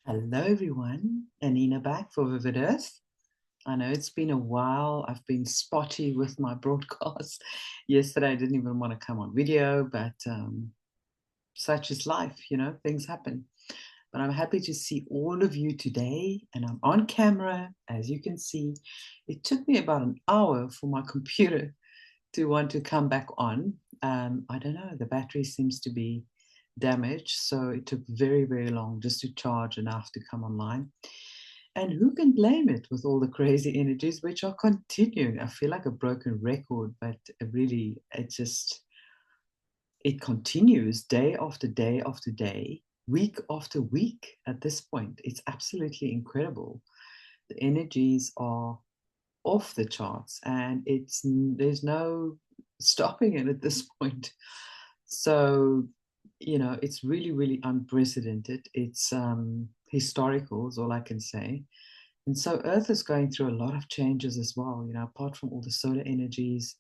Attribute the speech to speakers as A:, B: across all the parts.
A: Hello, everyone. Anina back for Vivid Earth. I know it's been a while. I've been spotty with my broadcast. Yesterday, I didn't even want to come on video, but such is life, things happen. But I'm happy to see all of you today, and I'm on camera, as you can see. It took me about an hour for my computer to want to come back on. I don't know, the battery seems to be damaged, so it took very, very long just to charge enough to come online. And who can blame it with all the crazy energies which are continuing? I feel like a broken record, but really, it continues day after day after day, week after week at this point. It's absolutely incredible. The energies are off the charts, and there's no stopping it at this point. So, it's really, really unprecedented. It's historical, is all I can say. And so Earth is going through a lot of changes as well, apart from all the solar energies.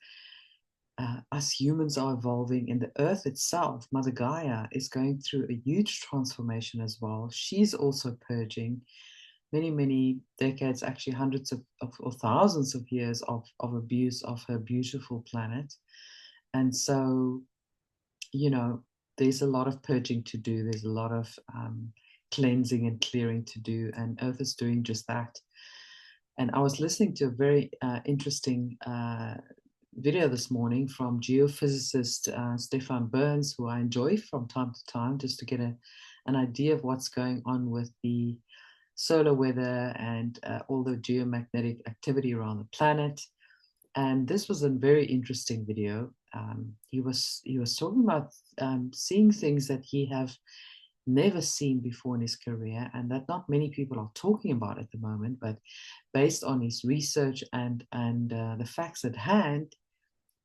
A: Us humans are evolving, and the Earth itself, Mother Gaia, is going through a huge transformation as well. She's also purging many, many decades, actually hundreds of or thousands of years of abuse of her beautiful planet. And so, there's a lot of purging to do. There's a lot of cleansing and clearing to do, and Earth is doing just that. And I was listening to a very interesting video this morning from geophysicist Stefan Burns, who I enjoy from time to time, just to get an idea of what's going on with the solar weather and all the geomagnetic activity around the planet. And this was a very interesting video. He was talking about seeing things that he have never seen before in his career, and that not many people are talking about at the moment. But based on his research and the facts at hand,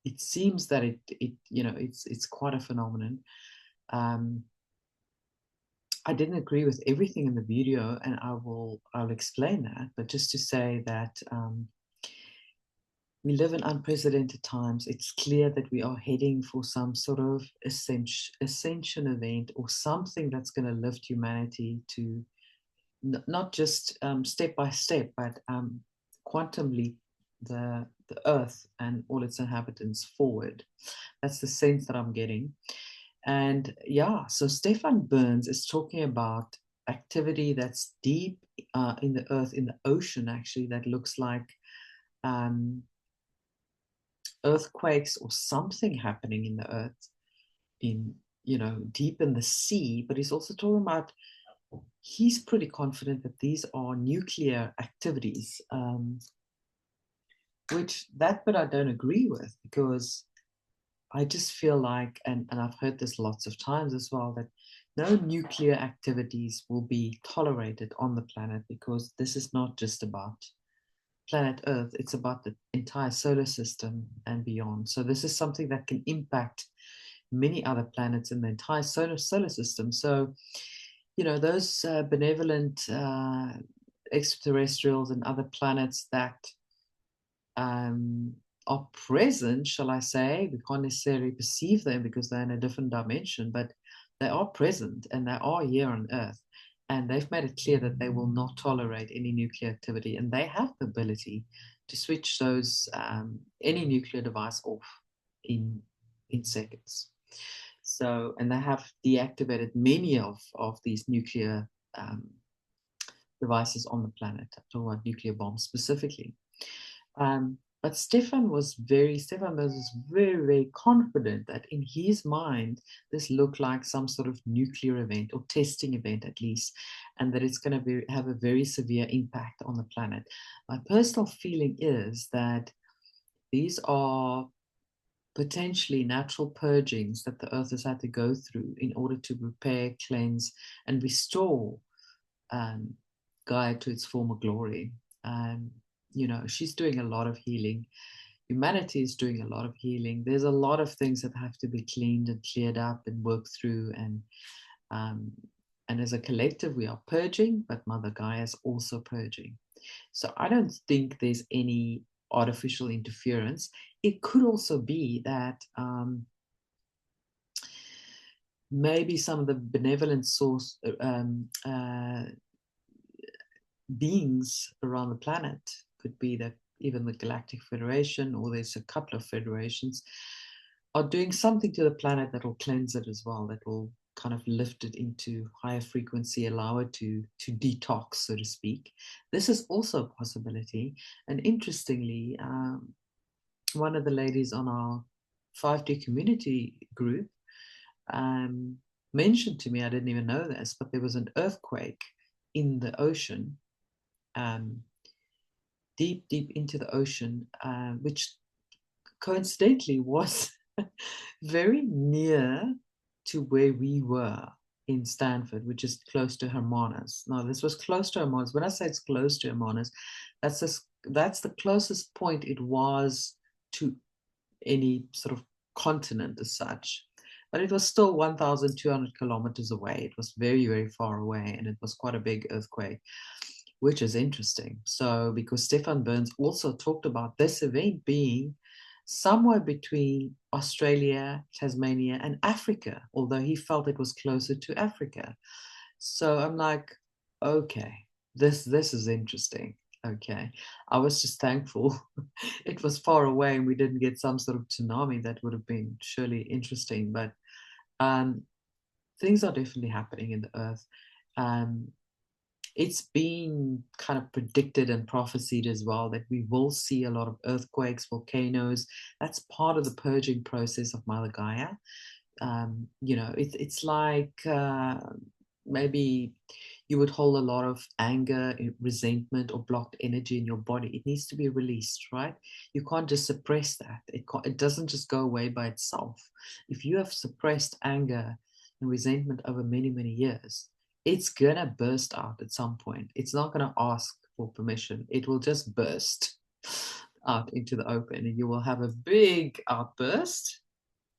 A: it seems that it's quite a phenomenon. I didn't agree with everything in the video, and I'll explain that. But just to say that we live in unprecedented times. It's clear that we are heading for some sort of ascension event or something that's going to lift humanity to not just step by step, but quantumly the Earth and all its inhabitants forward. That's the sense that I'm getting. And yeah, so Stefan Burns is talking about activity that's deep in the Earth, in the ocean, actually, that looks like earthquakes or something happening in the Earth, in deep in the sea. But he's also talking about, he's pretty confident that these are nuclear activities, which that bit I don't agree with, because I just feel like, and I've heard this lots of times as well, that no nuclear activities will be tolerated on the planet, because this is not just about planet Earth, it's about the entire solar system and beyond. So this is something that can impact many other planets in the entire solar system. So, those benevolent extraterrestrials and other planets that are present, shall I say, we can't necessarily perceive them because they're in a different dimension, but they are present and they are here on Earth. And they've made it clear that they will not tolerate any nuclear activity, and they have the ability to switch those any nuclear device off in seconds. So, and they have deactivated many of these nuclear devices on the planet. I'm talking about nuclear bombs specifically. But Stefan was very very confident that in his mind, this looked like some sort of nuclear event or testing event at least, and that it's going to have a very severe impact on the planet. My personal feeling is that these are potentially natural purgings that the Earth has had to go through in order to repair, cleanse, and restore Gaia to its former glory. She's doing a lot of healing. Humanity is doing a lot of healing. There's a lot of things that have to be cleaned and cleared up and worked through. And as a collective, we are purging, but Mother Gaia is also purging. So I don't think there's any artificial interference. It could also be that maybe some of the benevolent source beings around the planet. Could be that even the Galactic Federation, or there's a couple of federations, are doing something to the planet that will cleanse it as well, that will kind of lift it into higher frequency, allow it to detox, so to speak. This is also a possibility. And interestingly, one of the ladies on our 5D community group mentioned to me, I didn't even know this, but there was an earthquake in the ocean, deep into the ocean, which coincidentally was very near to where we were in Stanford, which is close to Hermanus. Now, this was close to Hermanus. When I say it's close to Hermanus, that's the closest point it was to any sort of continent as such. But it was still 1,200 kilometers away. It was very, very far away, and it was quite a big earthquake, which is interesting. So, because Stefan Burns also talked about this event being somewhere between Australia, Tasmania, and Africa, although he felt it was closer to Africa. So I'm like, okay, this is interesting. Okay, I was just thankful it was far away and we didn't get some sort of tsunami. That would have been surely interesting. But things are definitely happening in the earth. It's been kind of predicted and prophesied as well that we will see a lot of earthquakes, volcanoes. That's part of the purging process of Mother Gaia. It's like maybe you would hold a lot of anger, resentment, or blocked energy in your body. It needs to be released, right? You can't just suppress that. It doesn't just go away by itself. If you have suppressed anger and resentment over many, many years, it's gonna burst out at some point. It's not gonna ask for permission. It will just burst out into the open, and you will have a big outburst,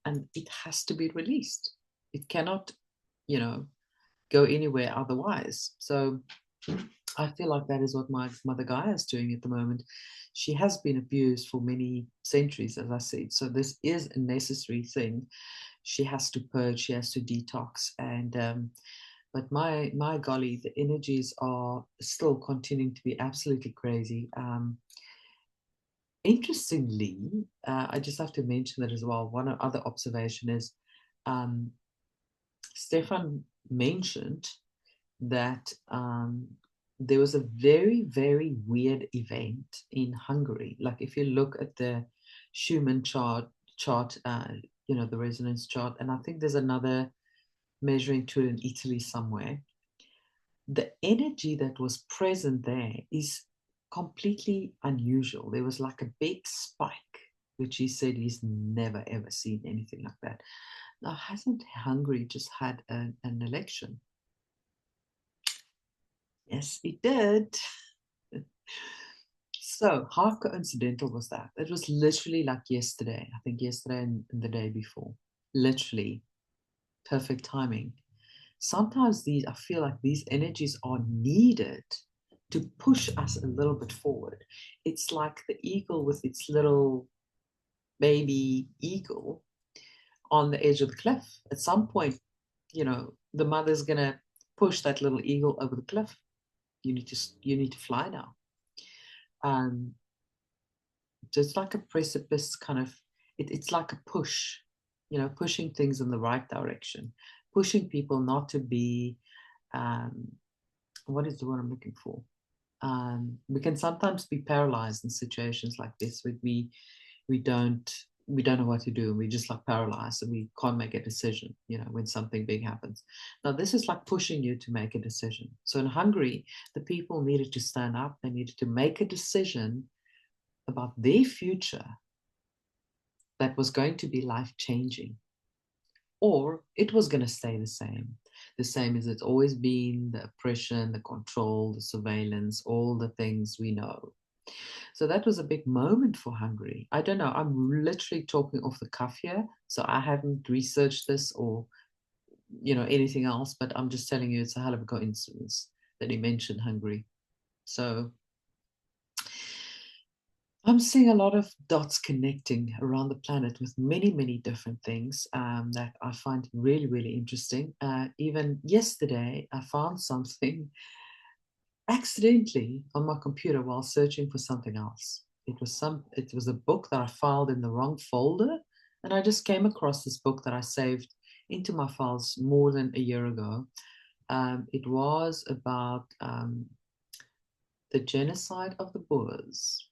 A: and it has to be released. It cannot, go anywhere otherwise. So I feel like that is what my Mother Gaia is doing at the moment. She has been abused for many centuries, as I said. So this is a necessary thing. She has to purge, she has to detox. And but my golly, the energies are still continuing to be absolutely crazy. Interestingly, I just have to mention that as well. One other observation is Stefan mentioned that there was a very, very weird event in Hungary. Like if you look at the Schumann chart, the resonance chart, and I think there's another measuring tool in Italy somewhere. The energy that was present there is completely unusual. There was like a big spike, which he said he's never ever seen anything like that. Now, hasn't Hungary just had an election? Yes, it did. So how coincidental was that? It was literally like yesterday. I think yesterday and the day before. Literally perfect timing. Sometimes I feel like these energies are needed to push us a little bit forward. It's like the eagle with its little baby eagle on the edge of the cliff. At some point, the mother's gonna push that little eagle over the cliff. You need to fly now. So it's like a precipice kind of. It's like a push, pushing things in the right direction, pushing people not to be. What is the word I'm looking for? We can sometimes be paralyzed in situations like this where we don't know what to do, and we just like paralyzed and we can't make a decision, when something big happens. Now this is like pushing you to make a decision. So in Hungary, the people needed to stand up. They needed to make a decision about their future that was going to be life-changing, or it was going to stay the same as it's always been: the oppression, the control, the surveillance, all the things we know. So that was a big moment for Hungary. I don't know, I'm literally talking off the cuff here, so I haven't researched this or anything else, but I'm just telling you it's a hell of a coincidence that he mentioned Hungary. So I'm seeing a lot of dots connecting around the planet with many, many different things that I find really, really interesting. Even yesterday, I found something accidentally on my computer while searching for something else. It was a book that I filed in the wrong folder, and I just came across this book that I saved into my files more than a year ago. It was about the genocide of the Boers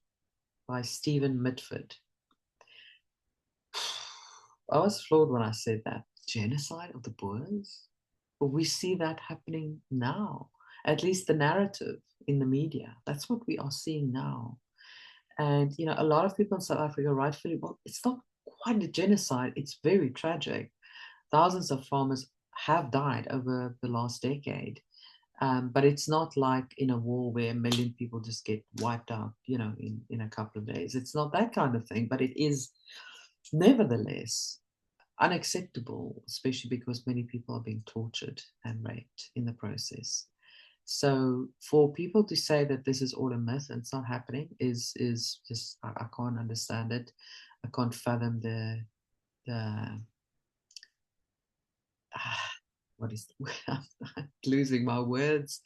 A: by Stephen Mitford. I was floored when I said that. Genocide of the Boers? But we see that happening now, at least the narrative in the media. That's what we are seeing now. And, you know, a lot of people in South Africa rightfully, well, it's not quite a genocide. It's very tragic. Thousands of farmers have died over the last decade. But it's not like in a war where a million people just get wiped out, you know, in a couple of days. It's not that kind of thing, but it is nevertheless unacceptable, especially because many people are being tortured and raped in the process. So for people to say that this is all a myth and it's not happening is just I can't understand it. I can't fathom the what is I'm losing my words,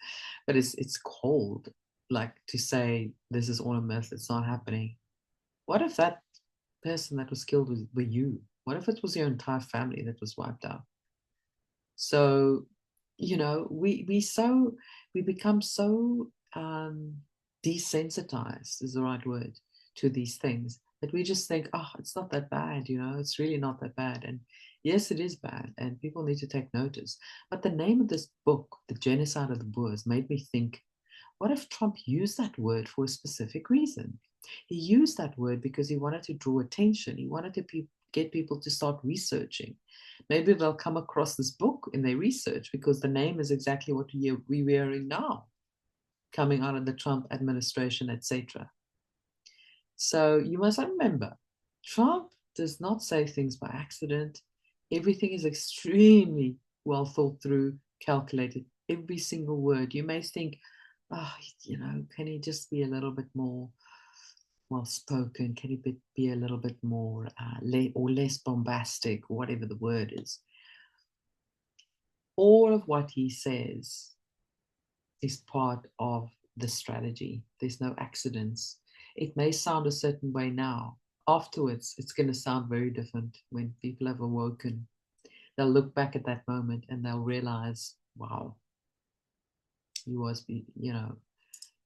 A: but it's cold. Like to say this is all a myth, it's not happening. What if that person that was killed were you? What if it was your entire family that was wiped out? So, you know, we become so desensitized is the right word to these things that we just think, oh, it's not that bad, you know, it's really not that bad. And yes, it is bad, and people need to take notice. But the name of this book, The Genocide of the Boers, made me think, what if Trump used that word for a specific reason? He used that word because he wanted to draw attention. He wanted to get people to start researching. Maybe they'll come across this book in their research because the name is exactly what we are hearing now, coming out of the Trump administration, etc. So you must remember, Trump does not say things by accident. Everything is extremely well thought through, calculated, every single word. You may think, oh, you know, can he just be a little bit more well spoken? Can he be a little bit more or less bombastic, or whatever the word is? All of what he says is part of the strategy. There's no accidents. It may sound a certain way now. Afterwards, it's going to sound very different when people have awoken. They'll look back at that moment and they'll realize, wow, he was, you know,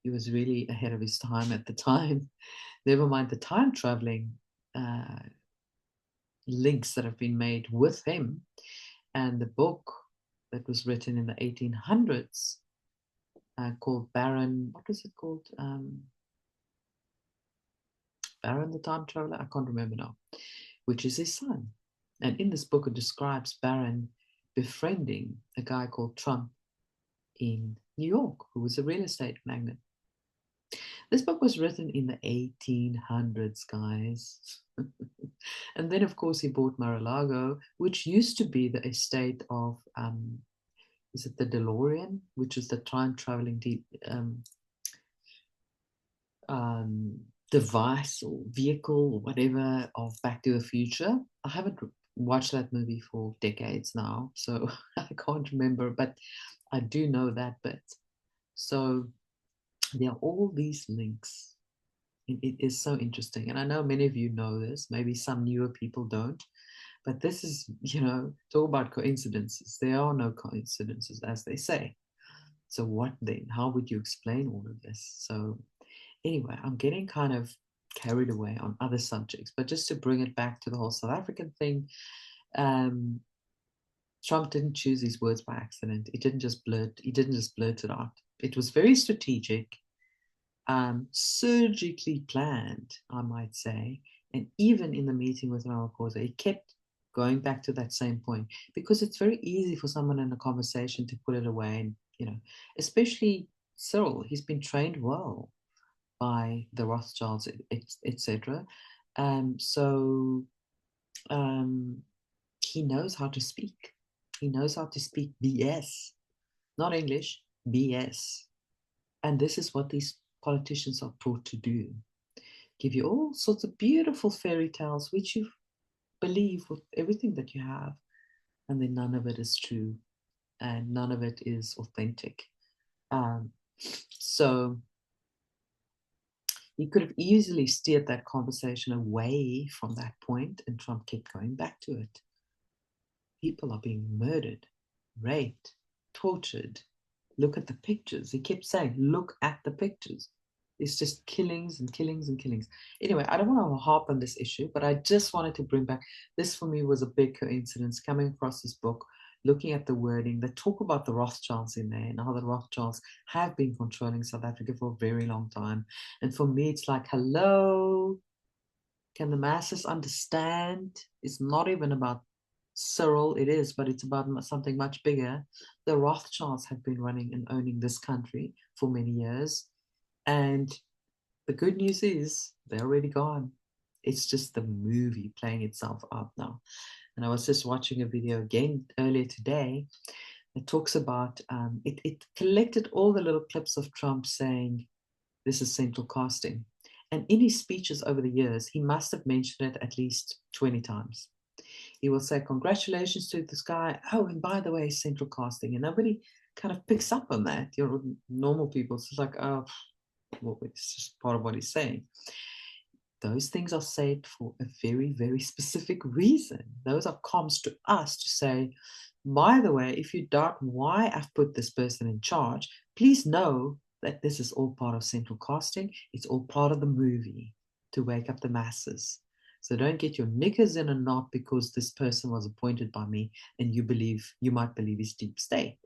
A: he was really ahead of his time at the time. Never mind the time traveling links that have been made with him. And the book that was written in the 1800s called Baron, what was it called? Baron the Time Traveler? I can't remember now, which is his son. And in this book, it describes Baron befriending a guy called Trump in New York, who was a real estate magnate. This book was written in the 1800s, guys. And then, of course, he bought Mar-a-Lago, which used to be the estate of, is it the DeLorean, which is the time-traveling device or vehicle or whatever of Back to the Future. I haven't watched that movie for decades now, so I can't remember, but I do know that bit. So there are all these links. It is so interesting. And I know many of you know this, maybe some newer people don't, but this is, you know, talk about coincidences. There are no coincidences, as they say. So what then? How would you explain all of this? So anyway, I'm getting kind of carried away on other subjects, but just to bring it back to the whole South African thing, Trump didn't choose his words by accident. He didn't just blurt it out. It was very strategic, surgically planned, I might say. And even in the meeting with Ramaphosa, he kept going back to that same point because it's very easy for someone in a conversation to put it away. And, you know, especially Cyril, he's been trained well by the Rothschilds, etc. So he knows how to speak. He knows how to speak BS, not English, BS. And this is what these politicians are taught to do. Give you all sorts of beautiful fairy tales, which you believe with everything that you have, and then none of it is true, and none of it is authentic. So he could have easily steered that conversation away from that point, and Trump kept going back to it. People are being murdered, raped, tortured. Look at the pictures. He kept saying, look at the pictures. It's just killings and killings and killings. Anyway, I don't want to harp on this issue, but I just wanted to bring back, this for me was a big coincidence coming across this book, looking at the wording. They talk about the Rothschilds in there and how the Rothschilds have been controlling South Africa for a very long time. And for me, it's like, hello, can the masses understand? It's not even about Cyril, it is, but it's about something much bigger. The Rothschilds have been running and owning this country for many years. And the good news is they're already gone. It's just the movie playing itself out now. And I was just watching a video again earlier today that talks about, it collected all the little clips of Trump saying, this is central casting. And in his speeches over the years, he must have mentioned it at least 20 times. He will say, congratulations to this guy. Oh, and by the way, central casting. And nobody kind of picks up on that. You're normal people. So it's like, oh, well, it's just part of what he's saying. Those things are said for a very, very specific reason. Those are comms to us to say, by the way, if you doubt why I've put this person in charge, please know that this is all part of central casting. It's all part of the movie to wake up the masses. So don't get your knickers in a knot because this person was appointed by me and you might believe he's deep state.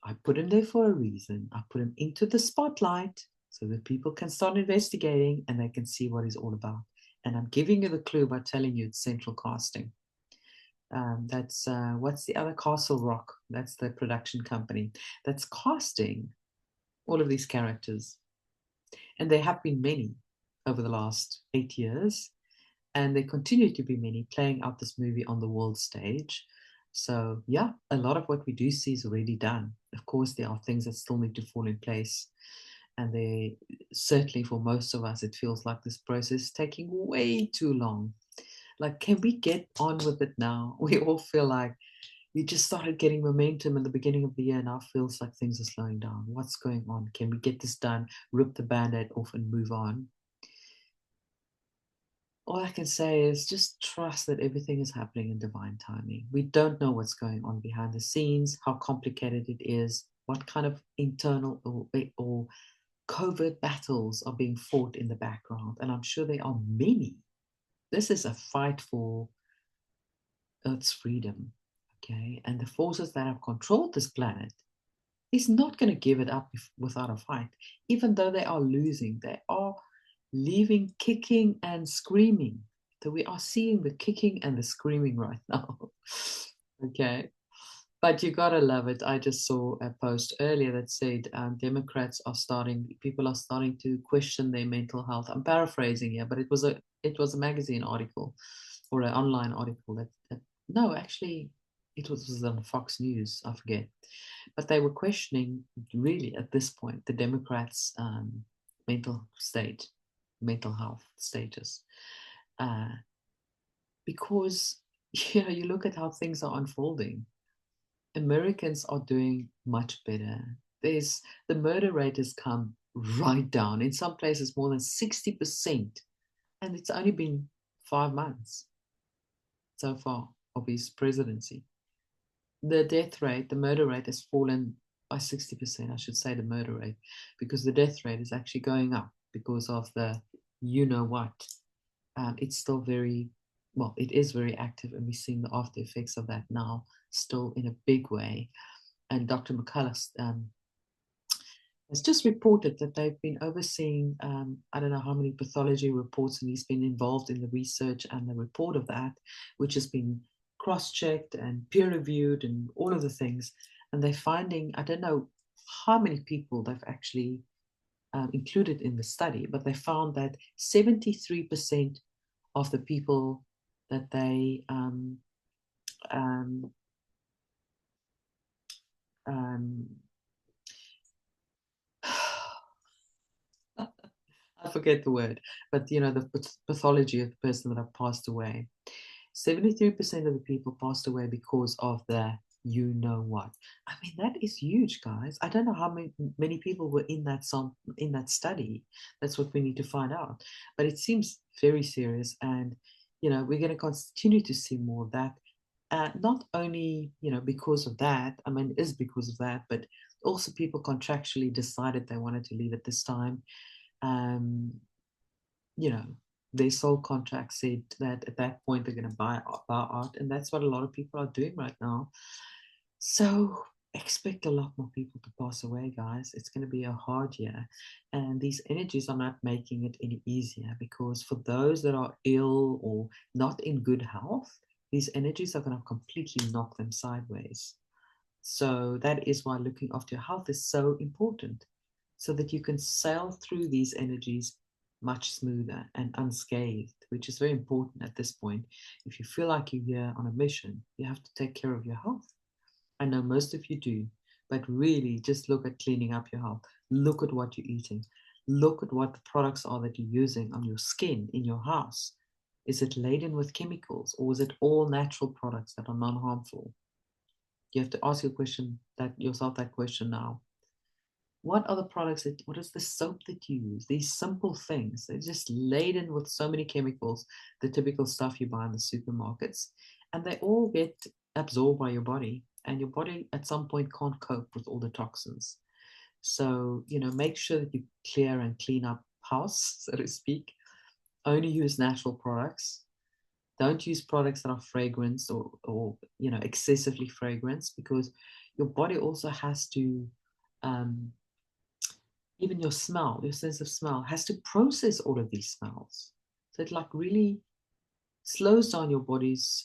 A: I put him there for a reason. I put him into the spotlight so that people can start investigating and they can see what he's all about. And I'm giving you the clue by telling you it's central casting. That's what's the other, Castle Rock? That's the production company that's casting all of these characters. And there have been many over the last 8 years. And there continue to be many playing out this movie on the world stage. So yeah, a lot of what we do see is already done. Of course, there are things that still need to fall in place. And they certainly, for most of us, it feels like this process is taking way too long. Like, can we get on with it now? We all feel like we just started getting momentum in the beginning of the year. Now feels like things are slowing down. What's going on? Can we get this done, rip the band-aid off and move on? All I can say is just trust that everything is happening in divine timing. We don't know what's going on behind the scenes, how complicated it is, what kind of internal or covert battles are being fought in the background. And I'm sure there are many. This is a fight for Earth's freedom, okay? And the forces that have controlled this planet is not going to give it up without a fight. Even though they are losing, they are leaving kicking and screaming. So we are seeing the kicking and the screaming right now. Okay. But you gotta love it. I just saw a post earlier that said people are starting to question their mental health. I'm paraphrasing here, but it was a magazine article or an online article that no, actually it was on Fox News, I forget. But they were questioning really at this point the Democrats' mental state, mental health status. Because you look at how things are unfolding. Americans are doing much better. The murder rate has come right down. In some places, more than 60%. And it's only been 5 months so far of his presidency. The death rate, the murder rate has fallen by 60%, I should say the murder rate, because the death rate is actually going up because of the you know what. It's still it is very active, and we're seeing the after effects of that now, still in a big way. And Dr. McCullough has just reported that they've been overseeing, I don't know how many pathology reports, and he's been involved in the research and the report of that, which has been cross-checked and peer-reviewed and all of the things. And they're finding, I don't know how many people they've actually included in the study, but they found that 73% of the people that they I forget the word, but the pathology of the person that have passed away. 73% of the people passed away because of the you know what. I mean, that is huge, guys. I don't know how many people were in that study. That's what we need to find out. But it seems very serious, and we're going to continue to see more of that. Not only because of that. I mean, it is because of that, but also people contractually decided they wanted to leave at this time. Um, you know, their sole contract said that at that point they're going to buy out, and that's what a lot of people are doing right now. So expect a lot more people to pass away, guys. It's going to be a hard year, and these energies are not making it any easier, because for those that are ill or not in good health, these energies are going to completely knock them sideways. So that is why looking after your health is so important, so that you can sail through these energies much smoother and unscathed, which is very important at this point. If you feel like you're here on a mission, you have to take care of your health. I know most of you do, but really just look at cleaning up your health. Look at what you're eating. Look at what the products are that you're using on your skin, in your house. Is it laden with chemicals, or is it all natural products that are non-harmful? You have to ask yourself that question now. What are the products what is the soap that you use? These simple things, they're just laden with so many chemicals, the typical stuff you buy in the supermarkets, and they all get absorbed by your body, and your body at some point can't cope with all the toxins. So, make sure that you clear and clean up house, so to speak. Only use natural products. Don't use products that are fragranced or excessively fragranced, because your body also has to, um, even your smell, your sense of smell has to process all of these smells. So it like really slows down your body's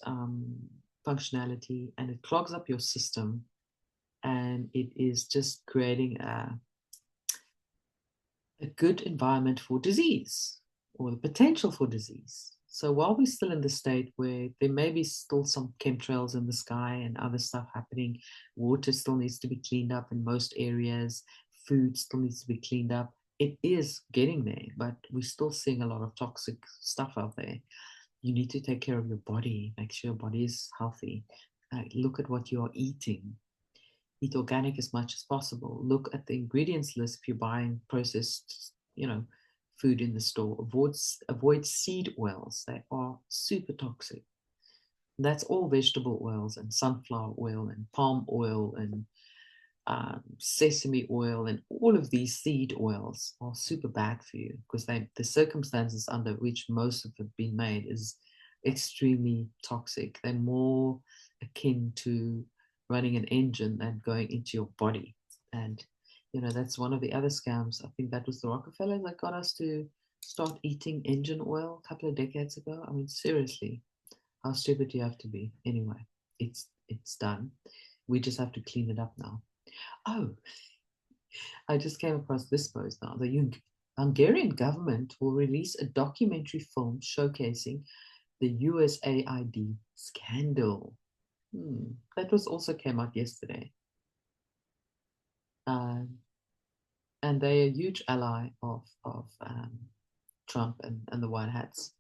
A: functionality, and it clogs up your system, and it is just creating a good environment for disease, or the potential for disease. So while we're still in the state where there may be still some chemtrails in the sky and other stuff happening, water still needs to be cleaned up in most areas, food still needs to be cleaned up. It is getting there, but we're still seeing a lot of toxic stuff out there. You need to take care of your body, make sure your body is healthy. Look at what you're eating. Eat organic as much as possible. Look at the ingredients list if you're buying processed, food in the store. Avoid seed oils. They are super toxic. That's all vegetable oils and sunflower oil and palm oil and sesame oil, and all of these seed oils are super bad for you, because the circumstances under which most of it been made is extremely toxic. They're more akin to running an engine than going into your body. And that's one of the other scams. I think that was the Rockefellers that got us to start eating engine oil a couple of decades ago. I mean, seriously, how stupid do you have to be? Anyway, it's done. We just have to clean it up now. Oh, I just came across this post now. The Hungarian government will release a documentary film showcasing the USAID scandal. That was also came out yesterday. And they're a huge ally of Trump and the White Hats.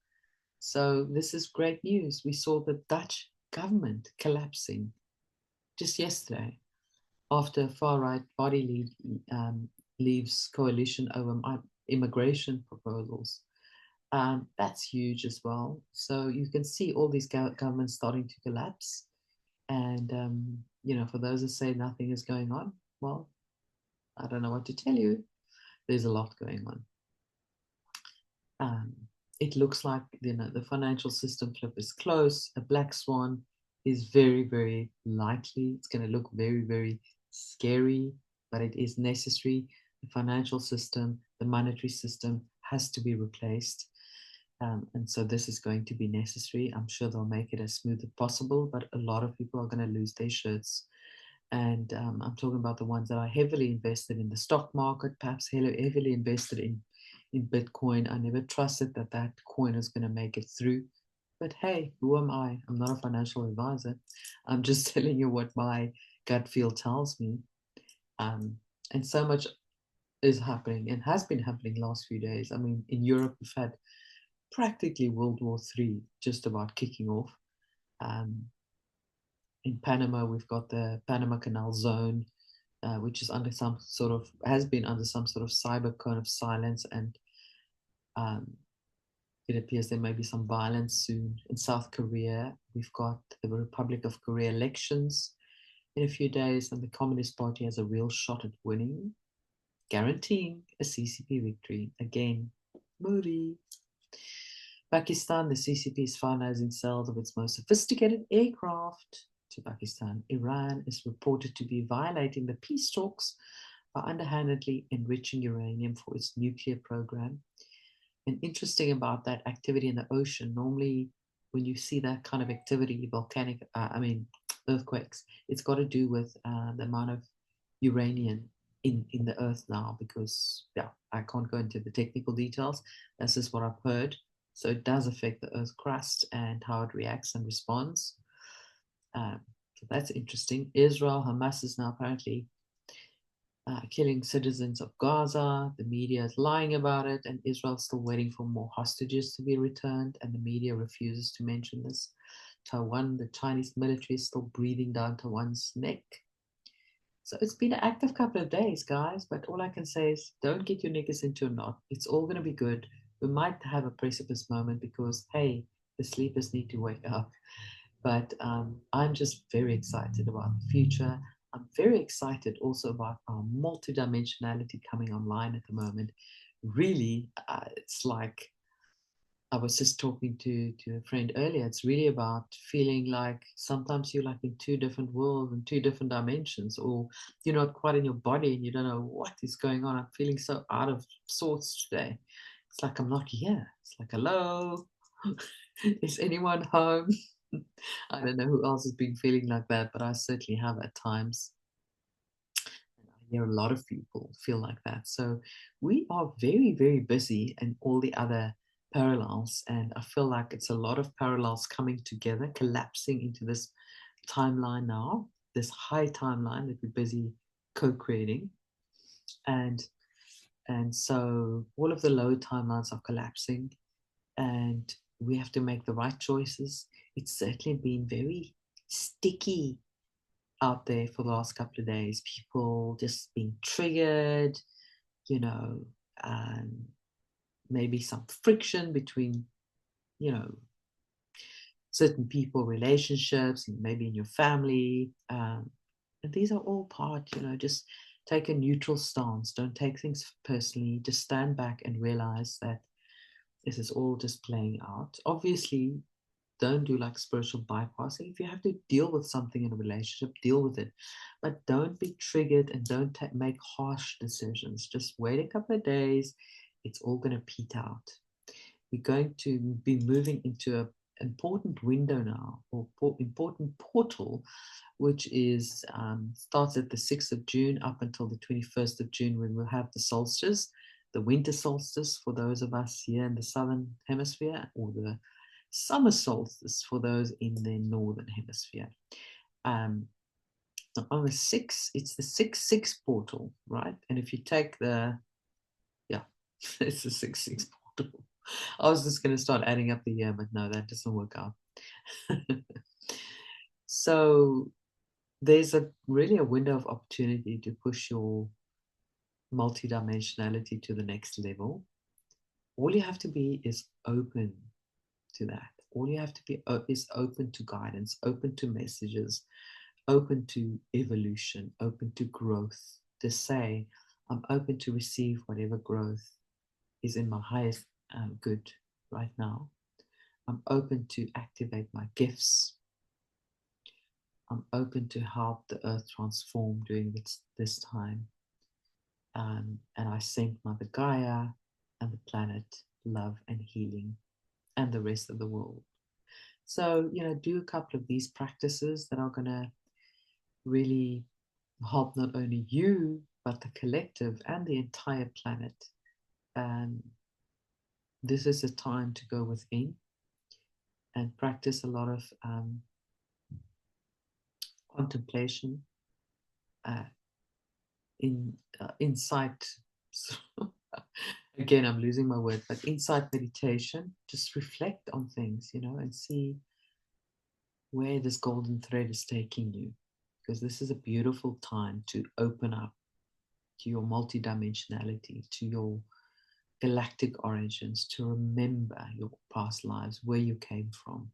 A: So this is great news. We saw the Dutch government collapsing just yesterday, after far-right body leaves coalition over immigration proposals. That's huge as well. So you can see all these governments starting to collapse. And, for those that say nothing is going on, well, I don't know what to tell you. There's a lot going on. It looks like, the financial system flip is close. A black swan is very, very likely. It's going to look very, very scary, but it is necessary. The financial system, the monetary system has to be replaced. And so this is going to be necessary. I'm sure they'll make it as smooth as possible, but a lot of people are going to lose their shirts. And I'm talking about the ones that are heavily invested in the stock market, perhaps heavily invested in Bitcoin. I never trusted that coin is going to make it through. But hey, who am I? I'm not a financial advisor. I'm just telling you what my gut feel tells me. And so much is happening and has been happening last few days. I mean, in Europe, we've had practically World War III just about kicking off. in Panama, we've got the Panama Canal Zone, which is under some sort of, has been under some sort of cyber cone of silence, and um, it appears there may be some violence soon. In South Korea, we've got the Republic of Korea elections in a few days, and the Communist Party has a real shot at winning, guaranteeing a CCP victory. Again, movie. Pakistan, the CCP is finalizing sales of its most sophisticated aircraft to Pakistan. Iran is reported to be violating the peace talks by underhandedly enriching uranium for its nuclear program. And interesting about that activity in the ocean, normally when you see that kind of activity, volcanic, earthquakes, it's got to do with the amount of uranium in the earth now, because yeah, I can't go into the technical details. That's just what I've heard. So it does affect the earth crust and how it reacts and responds. So that's interesting. Israel, Hamas is now apparently killing citizens of Gaza. The media is lying about it, and Israel's still waiting for more hostages to be returned, and the media refuses to mention this. Taiwan, the Chinese military is still breathing down Taiwan's neck. So it's been an active couple of days, guys, but all I can say is don't get your knickers into a knot. It's all going to be good. We might have a precipice moment because, hey, the sleepers need to wake up. But I'm just very excited about the future. I'm very excited also about our multidimensionality coming online at the moment. Really, it's like I was just talking to a friend earlier. It's really about feeling like sometimes you're like in two different worlds and two different dimensions, or you're not quite in your body and you don't know what is going on. I'm feeling so out of sorts today. It's like I'm not here. It's like, hello, is anyone home? I don't know who else has been feeling like that, but I certainly have at times. And I hear a lot of people feel like that. So we are very, very busy and all the other parallels. And I feel like it's a lot of parallels coming together, collapsing into this timeline now, this high timeline that we're busy co-creating. And so all of the low timelines are collapsing, and we have to make the right choices. It's certainly been very sticky out there for the last couple of days. People just being triggered, you know, maybe some friction between, you know, certain people, relationships, and maybe in your family. And these are all part, you know, just take a neutral stance. Don't take things personally. Just stand back and realize that this is all just playing out. Obviously, don't do like spiritual bypassing. If you have to deal with something in a relationship, deal with it. But don't be triggered and don't make harsh decisions. Just wait a couple of days. It's all going to peter out. We're going to be moving into an important window now, or important portal, which is starts at the 6th of June up until the 21st of June, when we'll have the solstice, the winter solstice for those of us here in the southern hemisphere, or the summer solstice for those in the northern hemisphere. On the 6th, it's the 6-6 portal, right? And if you take the, yeah, it's the 6-6 portal. I was just going to start adding up the year, but no, that doesn't work out. So there's really a window of opportunity to push your multidimensionality to the next level. All you have to be is open to that. All you have to be is open to guidance, open to messages, open to evolution, open to growth. To say, I'm open to receive whatever growth is in my highest good right now. I'm open to activate my gifts. I'm open to help the earth transform during this time. And I send Mother Gaia and the planet love and healing and the rest of the world. So, you know, do a couple of these practices that are going to really help not only you, but the collective and the entire planet. This is a time to go within and practice a lot of contemplation, insight. Again, I'm losing my word, but insight meditation. Just reflect on things, you know, and see where this golden thread is taking you, because this is a beautiful time to open up to your multidimensionality, to your galactic origins, to remember your past lives, where you came from,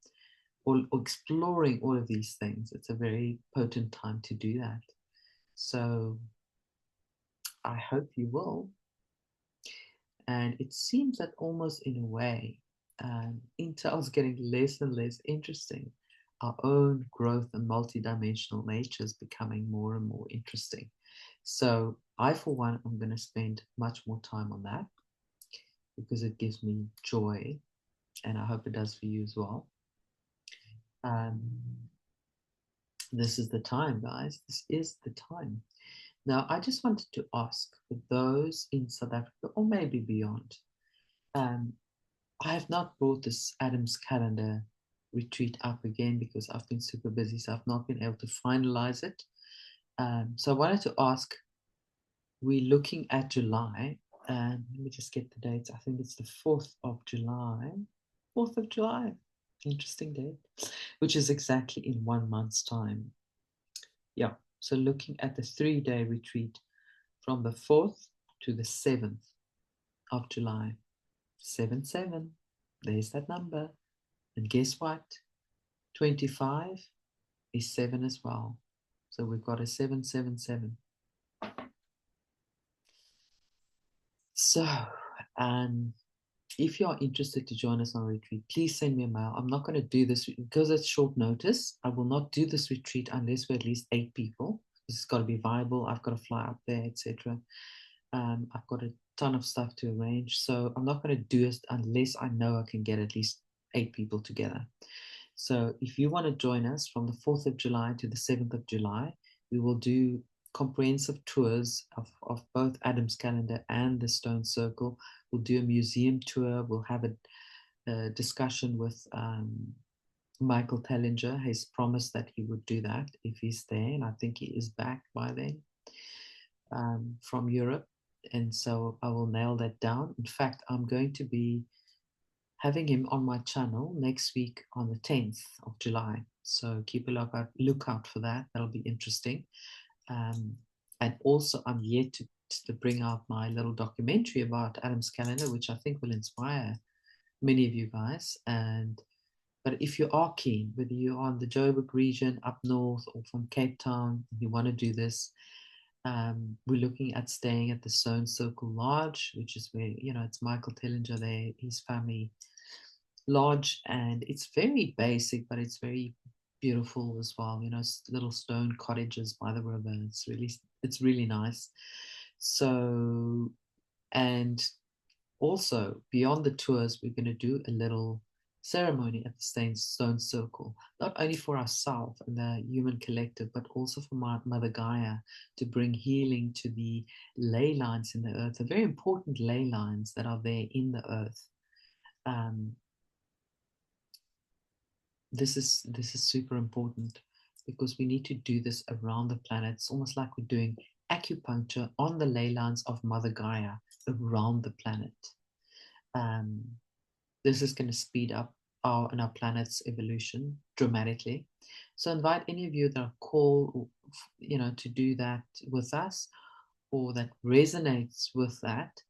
A: or exploring all of these things. It's a very potent time to do that. So I hope you will. And it seems that almost in a way, Intel's getting less and less interesting. Our own growth and multidimensional nature is becoming more and more interesting. So I, for one, am going to spend much more time on that because it gives me joy, and I hope it does for you as well. This is the time, guys. This is the time. Now, I just wanted to ask for those in South Africa or maybe beyond. I have not brought this Adam's calendar retreat up again because I've been super busy, so I've not been able to finalize it. So I wanted to ask, we're looking at July, and let me just get the dates. I think it's the 4th of July. 4th of July, interesting date, which is exactly in 1 month's time. Yeah, so looking at the 3-day retreat from the 4th to the 7th of July. 7-7, there's that number. And guess what? 25 is 7 as well. So we've got a 777. So, if you're interested to join us on a retreat, please send me a mail. I'm not going to do this because it's short notice. I will not do this retreat unless we're at least 8 people. It's got to be viable. I've got to fly up there, etc. I've got a ton of stuff to arrange. So I'm not going to do it unless I know I can get at least 8 people together. So if you want to join us from the 4th of July to the 7th of July, we will do comprehensive tours of both Adam's calendar and the Stone Circle. We'll do a museum tour. We'll have a discussion with Michael Tellinger. He's promised that he would do that if he's there, and I think he is back by then from Europe. And so I will nail that down. In fact, I'm going to be having him on my channel next week on the 10th of July. So keep a lookout for that. That'll be interesting. And also, I'm yet to bring out my little documentary about Adam's calendar, which I think will inspire many of you guys. But if you are keen, whether you're on the Joburg region up north or from Cape Town, you want to do this, we're looking at staying at the Stone Circle Lodge, which is where, it's Michael Tellinger there, his family lodge, and it's very basic, but it's very beautiful as well. Little stone cottages by the river. It's really nice. So, and also beyond the tours, we're going to do a little ceremony at the Stone Circle, not only for ourselves and the human collective, but also for Mother Gaia, to bring healing to the ley lines in the earth, the very important ley lines that are there in the earth. This is super important because we need to do this around the planet. It's almost like we're doing acupuncture on the ley lines of Mother Gaia around the planet. This is going to speed up our planet's evolution dramatically. So invite any of you that are called, to do that with us, or that resonates with that,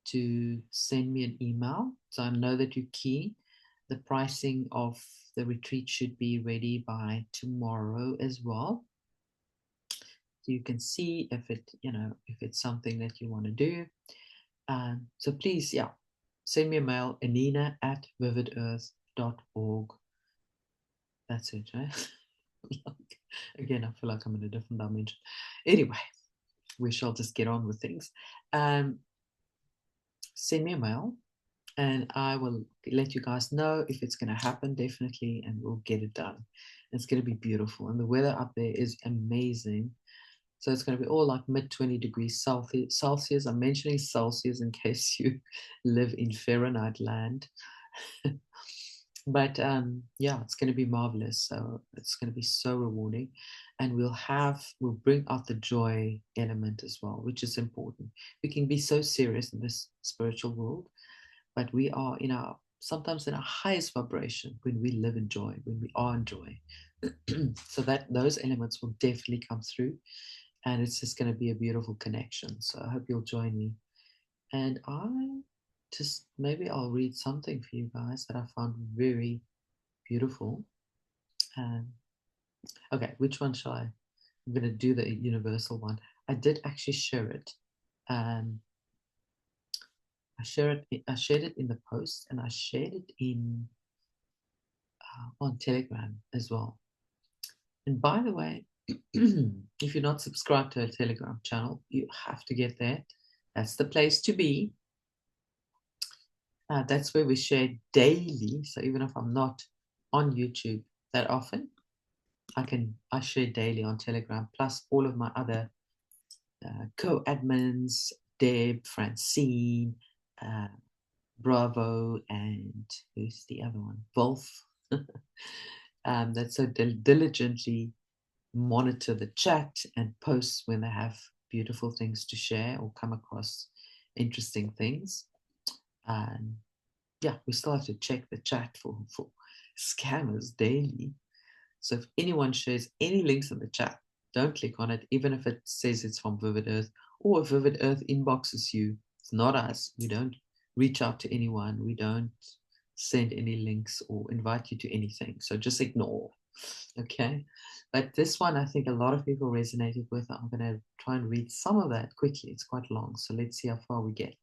A: to send me an email. So I know that you're keen. The pricing of the retreat should be ready by tomorrow as well. So you can see if it's something that you want to do. So please, send me a mail, Anina@vividearth.org. That's it, right? Again, I feel like I'm in a different dimension. Anyway, we shall just get on with things. Send me a mail, and I will let you guys know if it's going to happen, definitely, and we'll get it done. It's going to be beautiful, and the weather up there is amazing. So it's going to be all like mid-20 degrees Celsius. I'm mentioning Celsius in case you live in Fahrenheit land. But it's going to be marvelous. So it's going to be so rewarding, and we'll bring out the joy element as well, which is important. We can be so serious in this spiritual world, but we are sometimes in our highest vibration when we live in joy, when we are in joy. So that those elements will definitely come through, and it's just going to be a beautiful connection. So I hope you'll join me. And maybe I'll read something for you guys that I found very beautiful. Okay, which one shall I? I'm going to do the universal one. I did actually share it. I shared it in the post, and I shared it in on Telegram as well. And by the way, if you're not subscribed to a Telegram channel, you have to get there. That's the place to be. That's where we share daily. So even if I'm not on YouTube that often, I share daily on Telegram, plus all of my other co-admins, Deb, Francine, Bravo, and who's the other one? Wolf. That so diligently monitor the chat and post when they have beautiful things to share or come across interesting things. And yeah, we still have to check the chat for scammers daily. So if anyone shares any links in the chat, don't click on it, even if it says it's from Vivid Earth, or if Vivid Earth inboxes you. It's not us. We don't reach out to anyone. We don't send any links or invite you to anything. So just ignore. Okay. But this one, I think a lot of people resonated with. I'm going to try and read some of that quickly. It's quite long. So let's see how far we get.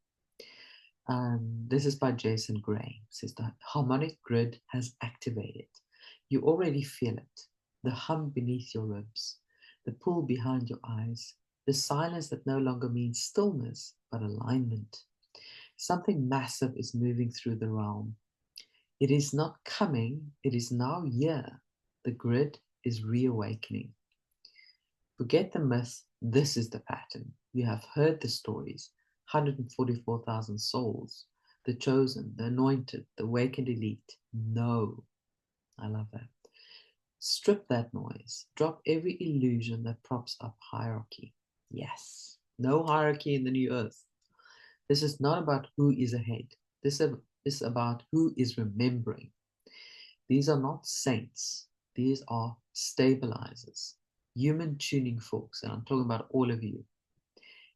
A: This is by Jason Gray. It says the harmonic grid has activated. You already feel it. The hum beneath your ribs, the pull behind your eyes, the silence that no longer means stillness, but alignment. Something massive is moving through the realm. It is not coming, it is now here. The grid is reawakening. Forget the myth, this is the pattern. You have heard the stories. 144,000 souls, the chosen, the anointed, the awakened elite. No, I love that. Strip that noise. Drop every illusion that props up hierarchy. Yes, no hierarchy in the new earth. This is not about who is ahead. This is about who is remembering. These are not saints. These are stabilizers, human tuning forks, and I'm talking about all of you.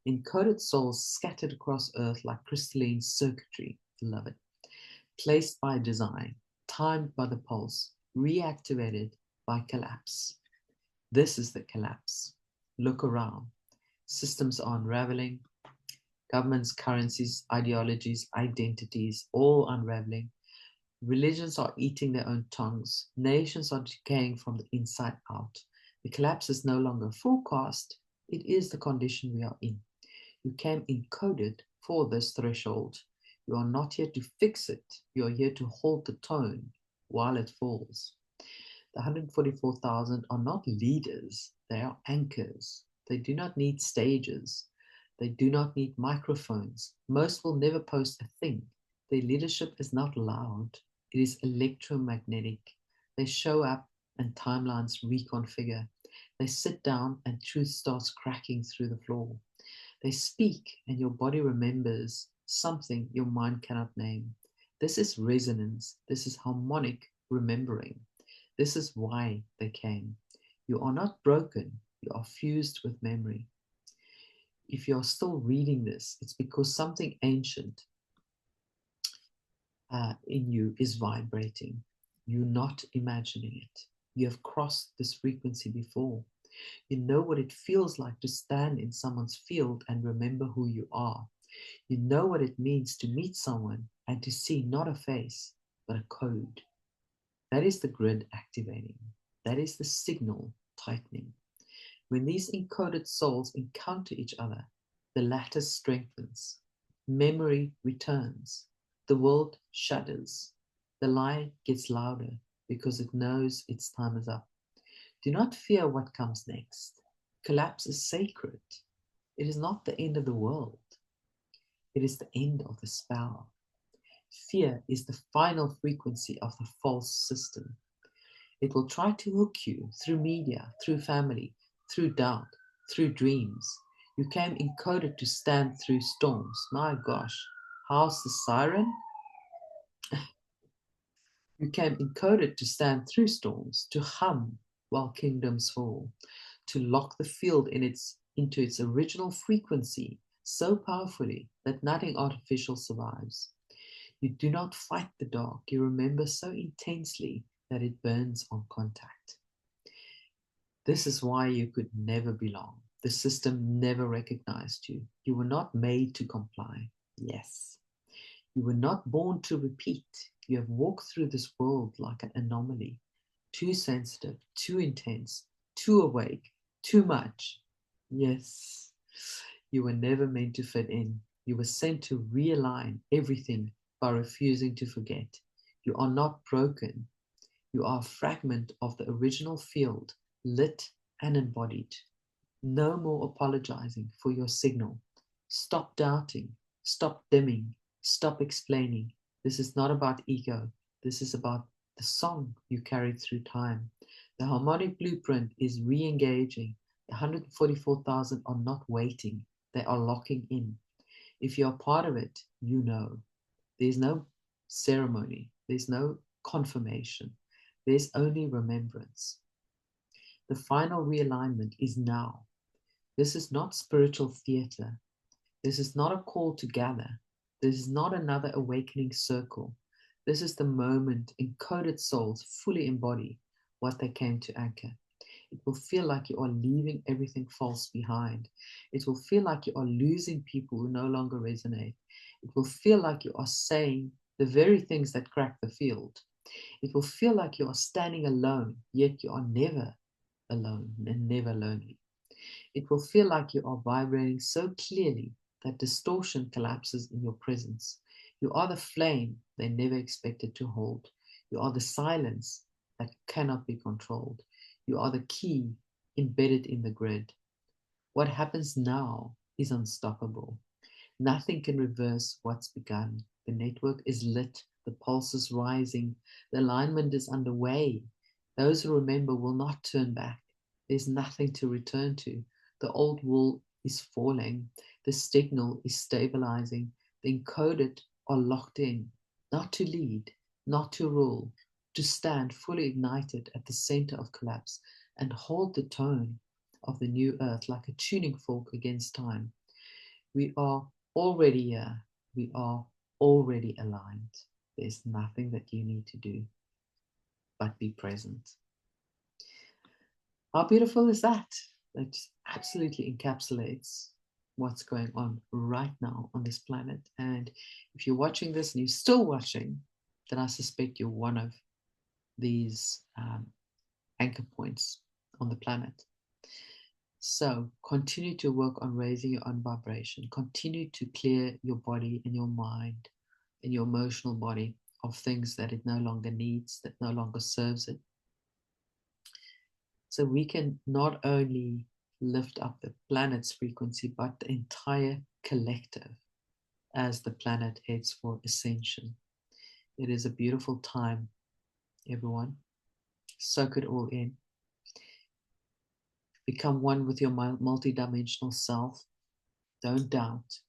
A: Encoded souls scattered across Earth like crystalline circuitry. Love it. Placed by design, timed by the pulse, reactivated by collapse. This is the collapse. Look around. Systems are unraveling. Governments, currencies, ideologies, identities, all unraveling. Religions are eating their own tongues. Nations are decaying from the inside out. The collapse is no longer forecast. It is the condition we are in. You came encoded for this threshold. You are not here to fix it. You are here to hold the tone while it falls. The 144,000 are not leaders. They are anchors. They do not need stages. They do not need microphones. Most will never post a thing. Their leadership is not loud. It is electromagnetic. They show up and timelines reconfigure. They sit down and truth starts cracking through the floor. They speak and your body remembers something your mind cannot name. This is resonance. This is harmonic remembering. This is why they came. You are not broken. You are fused with memory. If you are still reading this, it's because something ancient in you is vibrating. You're not imagining it. You have crossed this frequency before. You know what it feels like to stand in someone's field and remember who you are. You know what it means to meet someone and to see not a face, but a code. That is the grid activating. That is the signal tightening. When these encoded souls encounter each other, the lattice strengthens. Memory returns. The world shudders. The lie gets louder because it knows its time is up. Do not fear what comes next. Collapse is sacred. It is not the end of the world. It is the end of the spell. Fear is the final frequency of the false system. It will try to hook you through media, through family, through doubt, through dreams. You came encoded to stand through storms. My gosh, how's the siren? You came encoded to stand through storms, to hum while kingdoms fall, to lock the field into its original frequency so powerfully that nothing artificial survives. You do not fight the dark, you remember so intensely that it burns on contact. This is why you could never belong. The system never recognized you. You were not made to comply. Yes. You were not born to repeat. You have walked through this world like an anomaly, too sensitive, too intense, too awake, too much. Yes, you were never meant to fit in. You were sent to realign everything by refusing to forget. You are not broken. You are a fragment of the original field, lit and embodied. No more apologizing for your signal. Stop doubting. Stop dimming. Stop explaining. This is not about ego. This is about the song you carried through time. The harmonic blueprint is re-engaging. The 144,000 are not waiting. They are locking in. If you are part of it, you know. There's no ceremony. There's no confirmation. There's only remembrance. The final realignment is now. This is not spiritual theater. This is not a call to gather. This is not another awakening circle. This is the moment encoded souls fully embody what they came to anchor. It will feel like you are leaving everything false behind. It will feel like you are losing people who no longer resonate. It will feel like you are saying the very things that crack the field. It will feel like you are standing alone, yet you are never alone and never lonely. It will feel like you are vibrating so clearly that distortion collapses in your presence. You are the flame they never expected to hold. You are the silence that cannot be controlled. You are the key embedded in the grid. What happens now is unstoppable. Nothing can reverse what's begun. The network is lit. The pulse is rising. The alignment is underway. Those who remember will not turn back. There's nothing to return to. The old wall is falling. The signal is stabilizing. The encoded are locked in, not to lead, not to rule, to stand fully ignited at the center of collapse and hold the tone of the new earth like a tuning fork against time. We are already here. We are already aligned. There's nothing that you need to do but be present. How beautiful is that? That absolutely encapsulates what's going on right now on this planet. And if you're watching this and you're still watching, then I suspect you're one of these anchor points on the planet. So continue to work on raising your own vibration. Continue to clear your body and your mind and your emotional body of things that it no longer needs, that no longer serves it. So we can not only lift up the planet's frequency, but the entire collective as the planet heads for ascension. It is a beautiful time, everyone. Soak it all in. Become one with your multidimensional self. Don't doubt.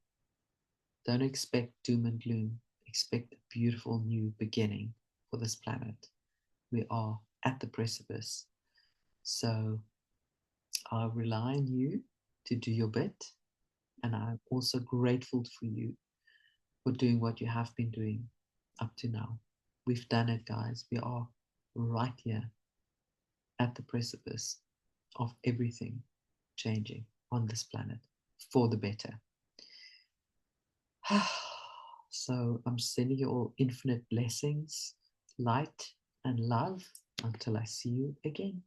A: Don't expect doom and gloom. Expect a beautiful new beginning for this planet. We are at the precipice. So I rely on you to do your bit. And I'm also grateful for you for doing what you have been doing up to now. We've done it, guys. We are right here at the precipice of everything changing on this planet for the better. So I'm sending you all infinite blessings, light, and love until I see you again.